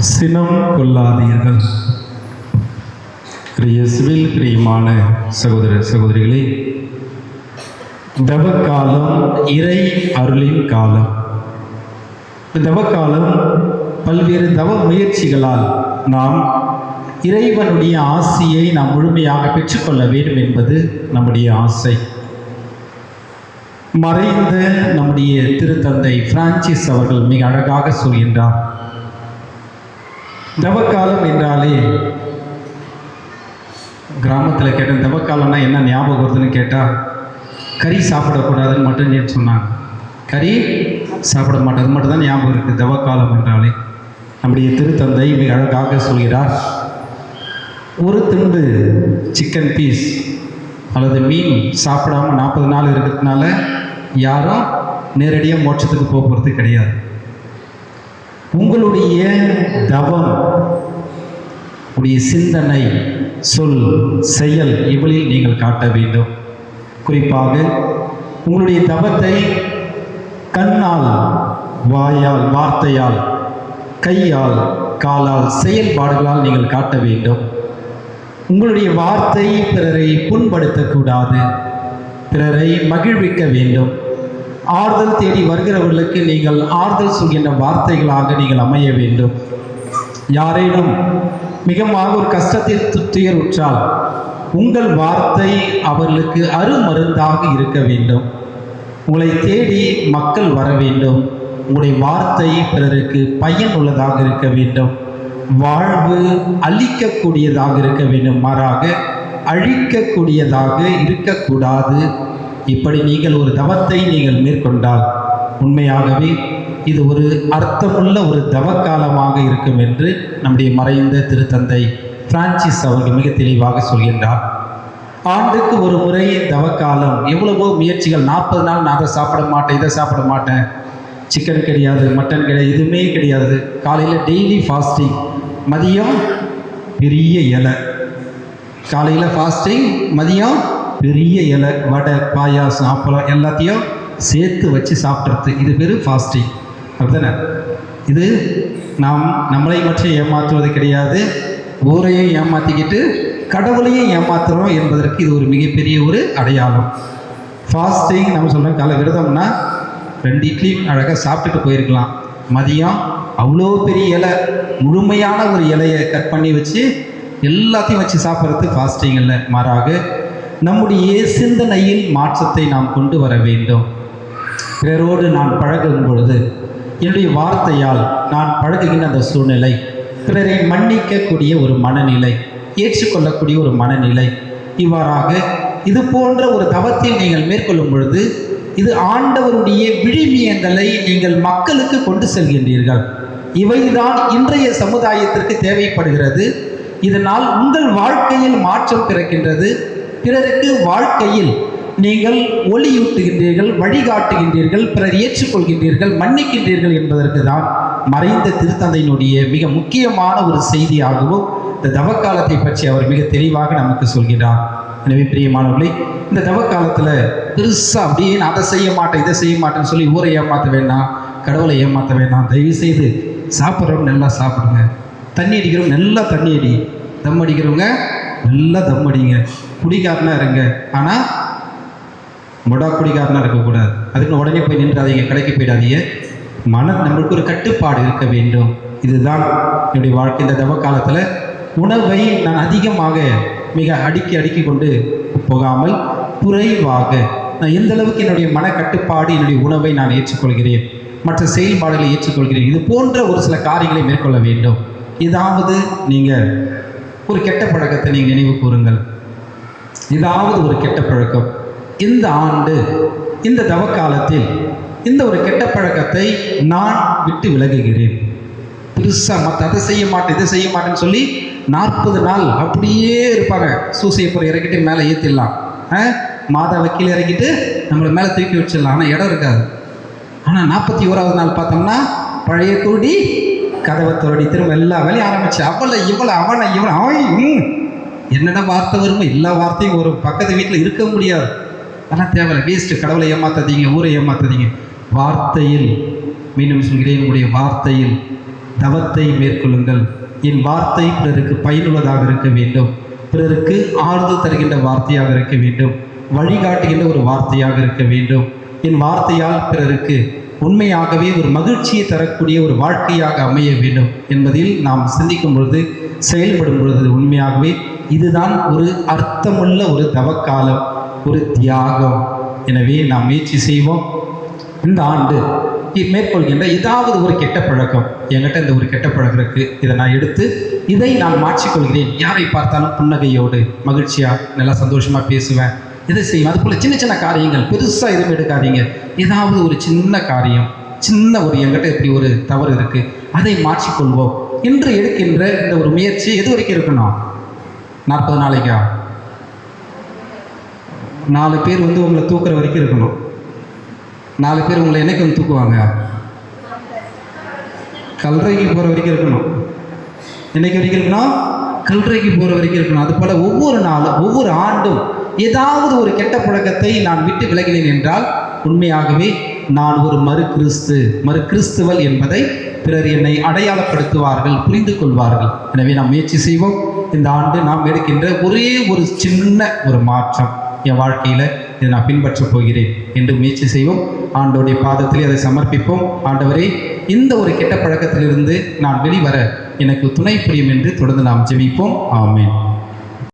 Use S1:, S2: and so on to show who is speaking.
S1: சினம் கொள்ளாதீர்கள். இயேசுவில் பிரியமான சகோதர சகோதரிகளே, தவக்காலம் இறை அருளின் காலம். தவக்காலம் பல்வேறு தவ முயற்சிகளால் நாம் இறைவனுடைய ஆசியை நாம் முழுமையாக பெற்றுக்கொள்ள வேண்டும் என்பது நம்முடைய ஆசை. மறைந்த நம்முடைய திருத்தந்தை பிரான்சிஸ் அவர்கள் மிக அழகாக சொல்கின்றார், தவக்காலம் என்றாலே கிராமத்தில் கேட்டேன், தவக்காலம்னா என்ன ஞாபகம் வருதுன்னு கேட்டால், கறி சாப்பிடக்கூடாதுன்னு மட்டும் சொன்னாங்க. கறி சாப்பிட மாட்டது மட்டும் தான் ஞாபகம் இருக்குது தவக்காலம் என்றாலே. நம்முடைய திருத்தந்தை மிக அழகாக சொல்கிறார், ஒரு துண்டு சிக்கன் பீஸ் அல்லது மீன் சாப்பிடாம 40 நாள் இருக்கிறதுனால யாரும் நேரடியாக மோட்சத்துக்கு போகிறது கிடையாது. உங்களுடைய தவம், உடைய சிந்தனை, சொல், செயல் இவளில் நீங்கள் காட்ட வேண்டும். குறிப்பாக உங்களுடைய தவத்தை கண்ணால், வாயால், வார்த்தையால், கையால், காலால், செயல்பாடுகளால் நீங்கள் காட்ட வேண்டும். உங்களுடைய வார்த்தை பிறரை புண்படுத்தக்கூடாது, பிறரை மகிழ்விக்க வேண்டும். ஆறுதல் தேடி வருகிறவர்களுக்கு நீங்கள் ஆறுதல் சொல்கின்ற வார்த்தைகளாக நீங்கள் அமைய வேண்டும். யாரேனும் மிகமாக ஒரு கஷ்டத்தில் துயருற்றால் உங்கள் வார்த்தை அவர்களுக்கு அருமருந்தாக இருக்க வேண்டும். உங்களை தேடி மக்கள் வர வேண்டும். உங்களுடைய வார்த்தை பிறருக்கு பயனுள்ளதாக இருக்க வேண்டும். வாழ்வு அழிக்கக்கூடியதாக இருக்க வேண்டும், மாறாக அழிக்கக்கூடியதாக இருக்கக்கூடாது. இப்படி நீங்கள் ஒரு தவத்தை நீங்கள் மேற்கொண்டால் உண்மையாகவே இது ஒரு அர்த்தமுள்ள ஒரு தவக்காலமாக இருக்கும் என்று நம்முடைய மறைந்த திருத்தந்தை பிரான்சிஸ் அவர்கள் மிக தெளிவாக சொல்கின்றார். ஆண்டுக்கு ஒரு முறை தவக்காலம். எவ்வளவோ முயற்சிகள், 40 நாள் நான் அதை சாப்பிட மாட்டேன், இதை சாப்பிட மாட்டேன், சிக்கன் கிடையாது, மட்டன் கிடையாது, எதுவுமே கிடையாது. காலையில் டெய்லி ஃபாஸ்டிங், மதியம் பெரிய இலை. காலையில் ஃபாஸ்டிங், மதியம் பெரிய இலை, வடை, பாயாசம், அப்பளம் எல்லாத்தையும் சேர்த்து வச்சு சாப்பிட்றது. இது பேர் ஃபாஸ்டிங், அப்படிதானே? இது நாம் நம்மளை மட்டும் ஏமாற்றுவது கிடையாது, ஊரையும் ஏமாற்றிக்கிட்டு கடவுளையும் ஏமாத்துறோம் என்பதற்கு இது ஒரு மிகப்பெரிய ஒரு அடையாளம். ஃபாஸ்டிங் நம்ம சொல்கிறோம், காலை விரதம்னா 2 இட்லி அழகாக சாப்பிட்டுட்டு போயிருக்கலாம். மதியம் அவ்வளோ பெரிய இலை, முழுமையான ஒரு இலையை கட் பண்ணி வச்சு எல்லாத்தையும் வச்சு சாப்பிட்றது ஃபாஸ்டிங் இல்லை. மாறாக நம்முடைய சிந்தனையில் மாற்றத்தை நாம் கொண்டு வர வேண்டும். பிறரோடு நான் பழகும் பொழுது என்னுடைய வார்த்தையால் நான் பழகுகின்ற அந்த சூழ்நிலை, பிறரை மன்னிக்கக்கூடிய ஒரு மனநிலை, ஏற்றுக்கொள்ளக்கூடிய ஒரு மனநிலை, இவ்வாறாக இது போன்ற ஒரு தவத்தில் நீங்கள் மேற்கொள்ளும் பொழுது இது ஆண்டவருடைய விழுமியங்களை நீங்கள் மக்களுக்கு கொண்டு செல்கின்றீர்கள். இவைதான் இன்றைய சமுதாயத்திற்கு தேவைப்படுகிறது. இதனால் உங்கள் வாழ்க்கையில் மாற்றம் பிறக்கின்றது. பிறருக்கு வாழ்க்கையில் நீங்கள் ஒளியூட்டுகின்றீர்கள், வழிகாட்டுகின்றீர்கள், பிறர் ஏற்றுக்கொள்கின்றீர்கள், மன்னிக்கின்றீர்கள் என்பதற்கு தான் மறைந்த திருத்தந்தையினுடைய மிக முக்கியமான ஒரு செய்தியாகவும் இந்த தவக்காலத்தை பற்றி அவர் மிக தெளிவாக நமக்கு சொல்கிறார். எனவே பிரியமானவர்களே, இந்த தவக்காலத்தில் பெருசாக அப்படியே நான் அதை செய்ய மாட்டேன், இதை செய்ய மாட்டேன்னு சொல்லி ஊரை ஏமாற்ற வேண்டாம், கடவுளை ஏமாற்ற வேண்டாம். தயவுசெய்து சாப்பிட்றவங்க நல்லா சாப்பிடுங்க, தண்ணி அடிக்கிறவங்க நல்லா தண்ணி அடி, தம் அடிக்கிறவங்க நல்லா தம் அடிங்க, குடிகாரனாக இருங்க, ஆனால் மொடா குடிகாரனாக இருக்கக்கூடாது. அதுக்கு உடனே போய் நின்றாதீங்க, கடைக்கு போயிடாதீங்க. நம்மளுக்கு ஒரு கட்டுப்பாடு இருக்க வேண்டும். இதுதான் என்னுடைய வாழ்க்கை. இந்த தவ காலத்தில் உணவை நான் அதிகமாக மிக அடுக்கி கொண்டு போகாமல் குறைவாக நான் எந்த அளவுக்கு என்னுடைய மனக்கட்டுப்பாடு, என்னுடைய உணவை நான் ஏற்றுக்கொள்கிறேன், மற்ற செயல்பாடுகளை ஏற்றுக்கொள்கிறேன், இது போன்ற ஒரு சில காரியங்களை மேற்கொள்ள வேண்டும். ஏதாவது நீங்கள் ஒரு கெட்ட பழக்கத்தை நீங்கள் நினைவு கூறுங்கள். ஏதாவது ஒரு கெட்ட பழக்கம் இந்த ஆண்டு, இந்த தவக்காலத்தில் இந்த ஒரு கெட்ட பழக்கத்தை நான் விட்டு விலகுகிறேன். பெருசாக மற்ற அதை செய்ய மாட்டேன், இதை செய்ய மாட்டேன்னு சொல்லி 40 நாள் அப்படியே இருப்பாங்க. சூசையப்புறம் இறக்கிட்டு மேலே ஏற்றிடலாம், மாதா வக்கீல் இறக்கிட்டு நம்மளை மேலே தூக்கி வச்சிடலாம், ஆனால் இடம் இருக்காது. ஆனால் 41வது நாள் பார்த்தோம்னா பழைய குருடி கதவை துரடி திரும்ப எல்லா வேலையும் ஆரம்பிச்சு, அவளை இவளை அவனை இவனை அவன் என்னென்ன வார்த்தை வருமோ எல்லா வார்த்தையும் ஒரு பக்கத்து வீட்டில் இருக்க முடியாது. ஆனால் தேவையில்லை, வேஸ்ட்டு. கடவுளை ஏமாத்தாதீங்க, ஊரை ஏமாத்தாதீங்க. வார்த்தையில், மீண்டும் சொல்கிறேன், உங்களுடைய வார்த்தையில் தவத்தை மேற்கொள்ளுங்கள். என் வார்த்தை பிறருக்கு பயனுள்ளதாக இருக்க வேண்டும், பிறருக்கு ஆறுதல் தருகின்ற வார்த்தையாக இருக்க வேண்டும், வழிகாட்டுகின்ற ஒரு வார்த்தையாக இருக்க வேண்டும். என் வார்த்தையால் பிறருக்கு உண்மையாகவே ஒரு மகிழ்ச்சியை தரக்கூடிய ஒரு வாழ்க்கையாக அமைய வேண்டும் என்பதில் நாம் சிந்திக்கும் பொழுது, செயல்படும் பொழுது உண்மையாகவே இதுதான் ஒரு அர்த்தமுள்ள ஒரு தவக்காலம், ஒரு தியாகம். எனவே நாம் முயற்சி செய்வோம். இந்த ஆண்டு மேற்கொள்கின்ற ஏதாவது ஒரு கெட்ட பழக்கம், என்கிட்ட இந்த ஒரு கெட்ட பழக்கம் இருக்குது, இதை நான் எடுத்து இதை நான் மாற்றிக்கொள்கிறேன். யாரை பார்த்தாலும் புன்னகையோடு மகிழ்ச்சியாக நல்லா சந்தோஷமாக பேசுவேன், இதை செய்வேன். அதுபோல் சின்ன சின்ன காரியங்கள் பெருசாக எதுவும் எடுக்காதீங்க. ஏதாவது ஒரு சின்ன காரியம், சின்ன ஒரு என்கிட்ட இப்படி ஒரு தவறு இருக்குது, அதை மாற்றிக்கொள்வோம் என்று எடுக்கின்ற இந்த ஒரு முயற்சி எது வரைக்கும் இருக்கணும்? 40 நாளைக்கா? 4 பேர் உங்களை தூக்குற வரைக்கும் இருக்கணும். 4 பேர் உங்களை என்னைக்கு வந்து தூக்குவாங்க? கல்றைக்கு போகிற வரைக்கும் இருக்கணும். என்னைக்கு வரைக்கும் இருக்கணும்? கல்றைக்கு போகிற வரைக்கும் இருக்கணும். அதுபோல் ஒவ்வொரு நாளும் ஒவ்வொரு ஆண்டும் ஏதாவது ஒரு கெட்ட பழக்கத்தை நான் விட்டு விலகினேன் என்றால் உண்மையாகவே நான் ஒரு மறு கிறிஸ்துவல் என்பதை பிறர் என்னை அடையாளப்படுத்துவார்கள், புரிந்து கொள்வார்கள். எனவே நாம் முயற்சி செய்வோம். இந்த ஆண்டு நாம் எடுக்கின்ற ஒரே ஒரு சின்ன ஒரு மாற்றம், என் வாழ்க்கையில் இதை நான் பின்பற்றப் போகிறேன் என்று முயற்சி செய்வோம். ஆண்டவருடைய பாதத்திலே அதை சமர்ப்பிப்போம். ஆண்டவரே, இந்த ஒரு கெட்ட பழக்கத்திலிருந்து நான் வெளிவர எனக்கு துணை புரியும் என்று தொடர்ந்து நாம் ஜெபிப்போம். ஆமென்.